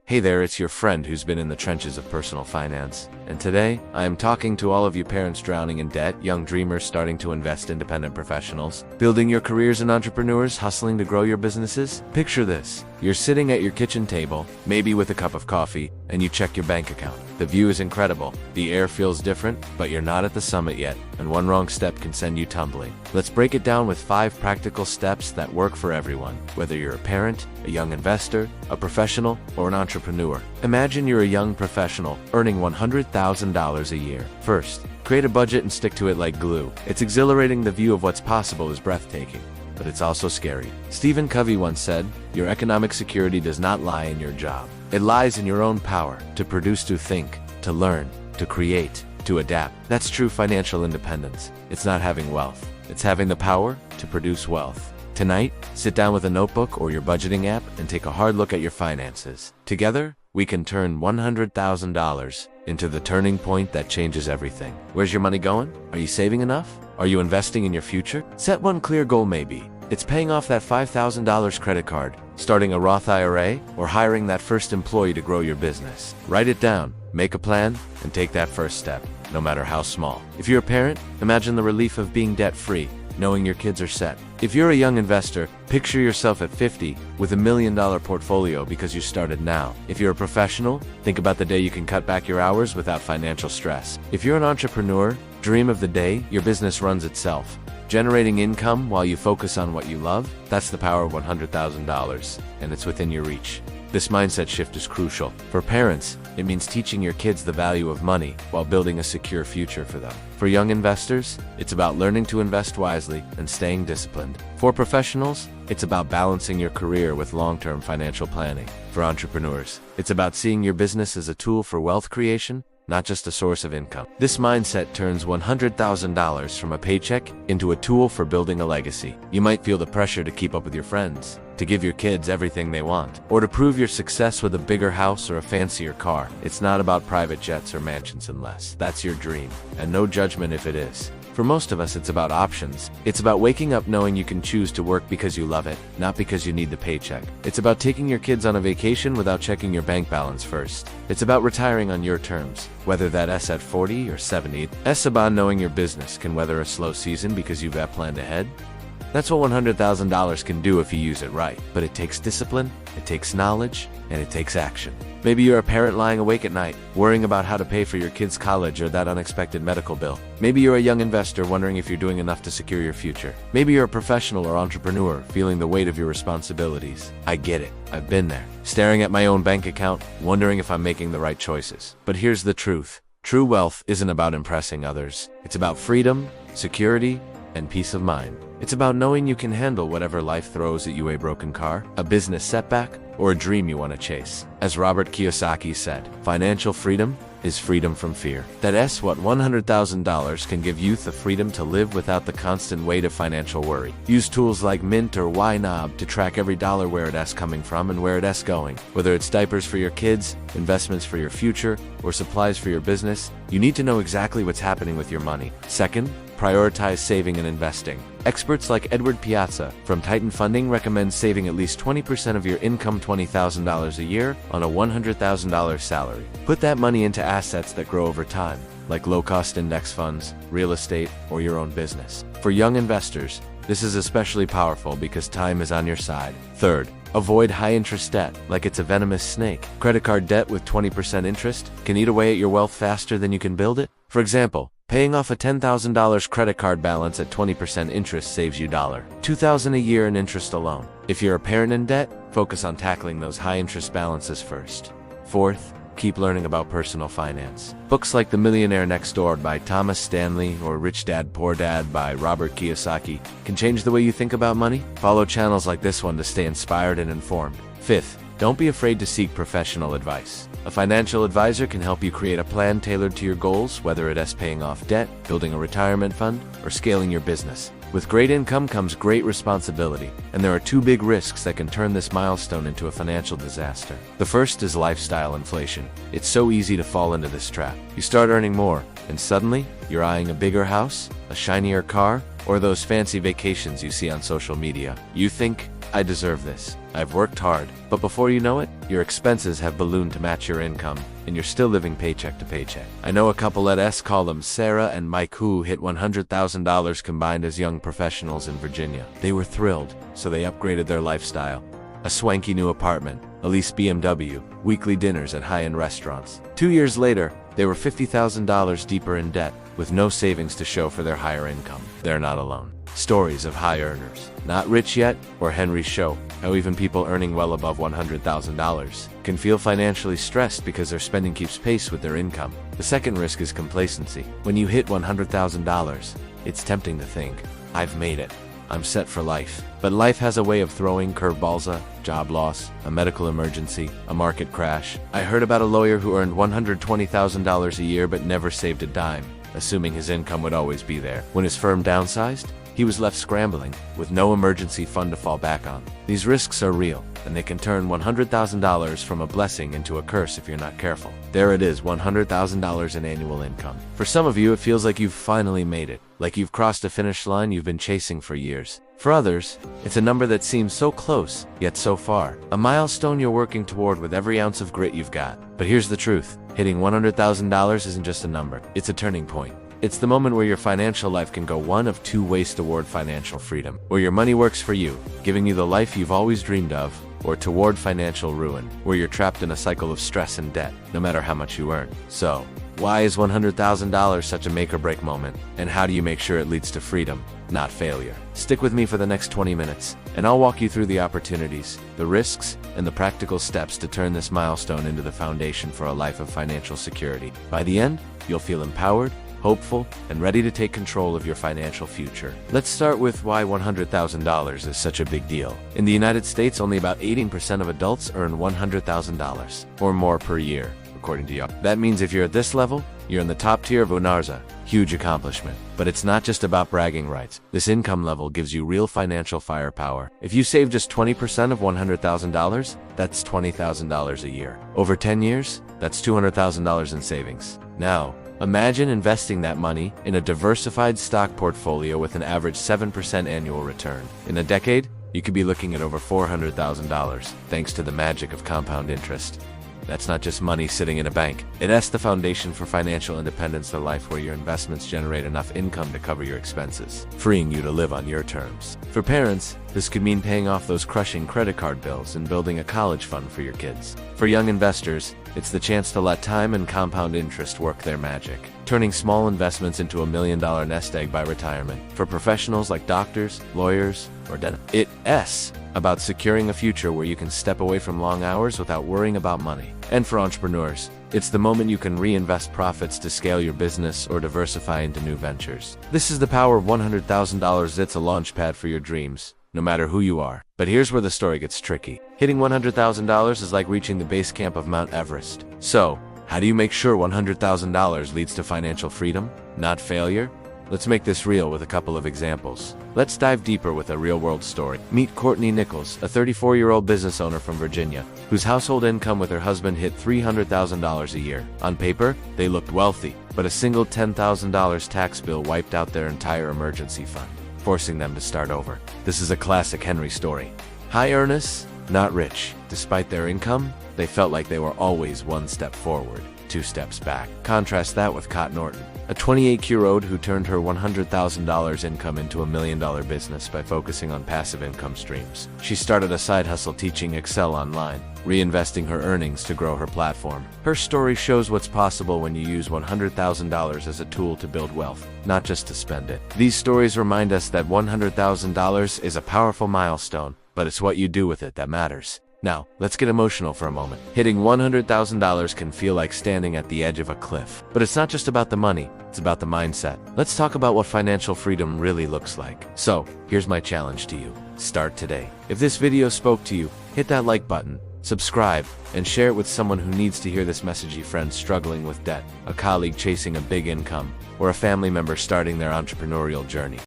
Hey there, it's your friend who's been in the trenches of personal finance. And today, I am talking to all of you parents drowning in debt, young dreamers starting to invest, independent professionals, building your careers and entrepreneurs hustling to grow your businesses. Picture this. You're sitting at your kitchen table, maybe with a cup of coffee, and you check your bank account. The view is incredible. The air feels different, but you're not at the summit yet, and one wrong step can send you tumbling. Let's break it down with 5 practical steps that work for everyone, whether you're a parent, a young investor, a professional, or an entrepreneur. Imagine you're a young professional earning $100,000 a year. First, create a budget and stick to it like glue. It's exhilarating. The view of what's possible is breathtaking, but it's also scary. Stephen Covey once said, "Your economic security does not lie in your job. It lies in your own power to produce, to think, to learn, to create, to adapt." That's true financial independence. It's not having wealth. It's having the power to produce wealth. Tonight, sit down with a notebook or your budgeting app and take a hard look at your finances. Together, we can turn $100,000 into the turning point that changes everything. Where's your money going? Are you saving enough? Are you investing in your future? Set one clear goal maybe. It's paying off that $5,000 credit card, starting a Roth IRA, or hiring that first employee to grow your business. Write it down, make a plan, and take that first step, no matter how small. If you're a parent, imagine the relief of being debt-free, knowing your kids are set. If you're a young investor, picture yourself at 50 with $1 million portfolio because you started now. If you're a professional, think about the day you can cut back your hours without financial stress. If you're an entrepreneur, dream of the day your business runs itself, generating income while you focus on what you love. That's the power of $100,000, and it's within your reach. This mindset shift is crucial. For parents, it means teaching your kids the value of money while building a secure future for them. For young investors, it's about learning to invest wisely and staying disciplined. For professionals, it's about balancing your career with long-term financial planning. For entrepreneurs, it's about seeing your business as a tool for wealth creation, not just a source of income. This mindset turns $100,000 from a paycheck into a tool for building a legacy. You might feel the pressure to keep up with your friends, to give your kids everything they want, or to prove your success with a bigger house or a fancier car. It's not about private jets or mansions unless that's your dream, and no judgment if it is. For most of us, it's about options. It's about waking up knowing you can choose to work because you love it, not because you need the paycheck. It's about taking your kids on a vacation without checking your bank balance first. It's about retiring on your terms, whether that's at 40 or 70. It's about knowing your business can weather a slow season because you've got planned ahead. That's what $100,000 can do if you use it right. But it takes discipline, it takes knowledge, and it takes action. Maybe you're a parent lying awake at night, worrying about how to pay for your kids' college or that unexpected medical bill. Maybe you're a young investor wondering if you're doing enough to secure your future. Maybe you're a professional or entrepreneur feeling the weight of your responsibilities. I get it. I've been there. Staring at my own bank account, wondering if I'm making the right choices. But here's the truth. True wealth isn't about impressing others. It's about freedom, security, and peace of mind. It's about knowing you can handle whatever life throws at you, a broken car, a business setback, or a dream you want to chase. As Robert Kiyosaki said, financial freedom is freedom from fear. That's what $100,000 can give you: the freedom to live without the constant weight of financial worry. Use tools like Mint or YNAB to track every dollar, where it's coming from and where it's going. Whether it's diapers for your kids, investments for your future, or supplies for your business, you need to know exactly what's happening with your money. Second, prioritize saving and investing. Experts like Edward Piazza from Titan Funding recommend saving at least 20% of your income, $20,000 a year, on a $100,000 salary. Put that money into assets that grow over time, like low-cost index funds, real estate, or your own business. For young investors, this is especially powerful because time is on your side. Third, avoid high-interest debt like it's a venomous snake. Credit card debt with 20% interest can eat away at your wealth faster than you can build it. For example, paying off a $10,000 credit card balance at 20% interest saves you $2,000 a year in interest alone. If you're a parent in debt, focus on tackling those high-interest balances first. Fourth, keep learning about personal finance. Books like The Millionaire Next Door by Thomas Stanley or Rich Dad Poor Dad by Robert Kiyosaki can change the way you think about money. Follow channels like this one to stay inspired and informed. Fifth, don't be afraid to seek professional advice. A financial advisor can help you create a plan tailored to your goals, whether it's paying off debt, building a retirement fund, or scaling your business. With great income comes great responsibility, and there are 2 big risks that can turn this milestone into a financial disaster. The first is lifestyle inflation. It's so easy to fall into this trap. You start earning more, and suddenly, you're eyeing a bigger house, a shinier car, or those fancy vacations you see on social media. You think, I deserve this. I've worked hard. But before you know it, your expenses have ballooned to match your income, and you're still living paycheck to paycheck. I know a couple, let's call them Sarah and Mike, who hit $100,000 combined as young professionals in Virginia. They were thrilled, so they upgraded their lifestyle. A swanky new apartment, a leased BMW, weekly dinners at high-end restaurants. 2 years later, they were $50,000 deeper in debt, with no savings to show for their higher income. They're not alone. Stories of high earners, not rich yet, or Henry's show, how even people earning well above $100,000 can feel financially stressed because their spending keeps pace with their income. The second risk is complacency. When you hit $100,000, it's tempting to think, I've made it. I'm set for life. But life has a way of throwing curveballs: a job loss, a medical emergency, a market crash. I heard about a lawyer who earned $120,000 a year but never saved a dime, assuming his income would always be there. When his firm downsized, he was left scrambling, with no emergency fund to fall back on. These risks are real, and they can turn $100,000 from a blessing into a curse if you're not careful. There it is, $100,000 in annual income. For some of you, it feels like you've finally made it, like you've crossed a finish line you've been chasing for years. For others, it's a number that seems so close, yet so far. A milestone you're working toward with every ounce of grit you've got. But here's the truth. Hitting $100,000 isn't just a number. It's a turning point. It's the moment where your financial life can go one of two ways: toward financial freedom, where your money works for you, giving you the life you've always dreamed of, or toward financial ruin, where you're trapped in a cycle of stress and debt, no matter how much you earn. So, why is $100,000 such a make-or-break moment? And how do you make sure it leads to freedom, not failure? Stick with me for the next 20 minutes, and I'll walk you through the opportunities, the risks, and the practical steps to turn this milestone into the foundation for a life of financial security. By the end, you'll feel empowered, hopeful, and ready to take control of your financial future. Let's start with why $100,000 is such a big deal. In the United States, only about 18% of adults earn $100,000 or more per year, according to Yelp. That means if you're at this level, you're in the top tier of UNARSA. Huge accomplishment. But it's not just about bragging rights. This income level gives you real financial firepower. If you save just 20% of $100,000, that's $20,000 a year. Over 10 years, that's $200,000 in savings. Now, imagine investing that money in a diversified stock portfolio with an average 7% annual return. In a decade, you could be looking at over $400,000, thanks to the magic of compound interest. That's not just money sitting in a bank. It's the foundation for financial independence, a life where your investments generate enough income to cover your expenses, freeing you to live on your terms. For parents, this could mean paying off those crushing credit card bills and building a college fund for your kids. For young investors, it's the chance to let time and compound interest work their magic, turning small investments into $1 million nest egg by retirement. For professionals like doctors, lawyers, or dentists, it's about securing a future where you can step away from long hours without worrying about money. And for entrepreneurs, it's the moment you can reinvest profits to scale your business or diversify into new ventures. This is the power of $100,000. It's a launch pad for your dreams, no matter who you are. But here's where the story gets tricky. Hitting $100,000 is like reaching the base camp of Mount Everest. So, how do you make sure $100,000 leads to financial freedom, not failure? Let's make this real with a couple of examples. Let's dive deeper with a real-world story. Meet Courtney Nichols, a 34-year-old business owner from Virginia, whose household income with her husband hit $300,000 a year. On paper, they looked wealthy, but a single $10,000 tax bill wiped out their entire emergency fund, forcing them to start over. This is a classic Henry story. High earners, not rich. Despite their income, they felt like they were always one step forward, 2 steps back. Contrast that with Cot Norton, a 28-year-old who turned her $100,000 income into $1 million business by focusing on passive income streams. She started a side hustle teaching Excel online, reinvesting her earnings to grow her platform. Her story shows what's possible when you use $100,000 as a tool to build wealth, not just to spend it. These stories remind us that $100,000 is a powerful milestone, but it's what you do with it that matters. Now, let's get emotional for a moment. Hitting $100,000 can feel like standing at the edge of a cliff. But it's not just about the money, it's about the mindset. Let's talk about what financial freedom really looks like. So, here's my challenge to you. Start today. If this video spoke to you, hit that like button, subscribe, and share it with someone who needs to hear this message. A friend struggling with debt, a colleague chasing a big income, or a family member starting their entrepreneurial journey.